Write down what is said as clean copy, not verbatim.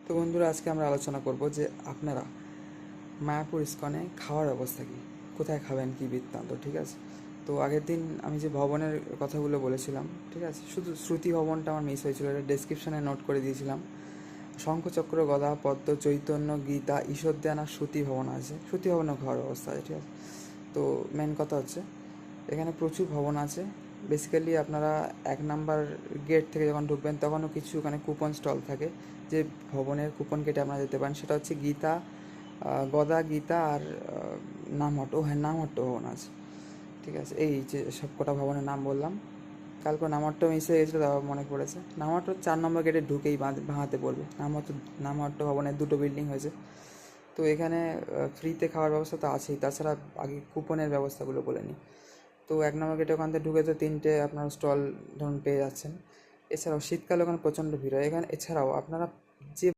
তো বন্ধুরা, আজকে আমরা আলোচনা করব যে আপনারা মায়াপুর ইস্কনে খাওয়ার ব্যবস্থা কী, কোথায় খাবেন, কী বৃত্তান্ত। ঠিক আছে, তো আগের দিন আমি যে ভবনের কথাগুলো বলেছিলাম, ঠিক আছে, শুধু শ্রুতি ভবনটা আমার মিস হয়েছিল, এটা ডেসক্রিপশানে নোট করে দিয়েছিলাম। শঙ্খচক্র, গদা, পদ্ম, চৈতন্য, গীতা, ঈশ্বরধ্যান আর শ্রুতি ভবন আছে। শ্রুতি ভবনেও খাওয়ার ব্যবস্থা আছে। ঠিক আছে, তো মেন কথা হচ্ছে এখানে প্রচুর ভবন আছে। বেসিক্যালি আপনারা 1 নাম্বার গেট থেকে যখন ঢুকবেন তখনও কিছু ওখানে কুপন স্টল থাকে, যে ভবনের কুপন কেটে আপনারা যেতে পারেন। সেটা হচ্ছে গীতা, গদা, গীতা আর নামহট্ট। হ্যাঁ, নামহট্ট ভবন আছে। ঠিক আছে, এই যে সব কটা ভবনের নাম বললাম। কালকে নামহট্ট মিস হয়ে গেছিলো, তাও মনে পড়েছে। নামহট্ট 4 নম্বর গেটে ঢুকেই বাঁহাতে পড়বে। নামহট্ট ভবনের 2টো বিল্ডিং হয়েছে। তো এখানে ফ্রিতে খাওয়ার ব্যবস্থা তো আছেই, তাছাড়া আগে কুপনের ব্যবস্থাগুলো বলে নিই। তো 1 নম্বর গেটে ওখান থেকে ঢুকে তো 3টে আপনার স্টল ধরুন পেয়ে যাচ্ছেন। এছাড়াও শীতকালে ওখানে প্রচণ্ড ভিড় হয়। এছাড়াও আপনারা যে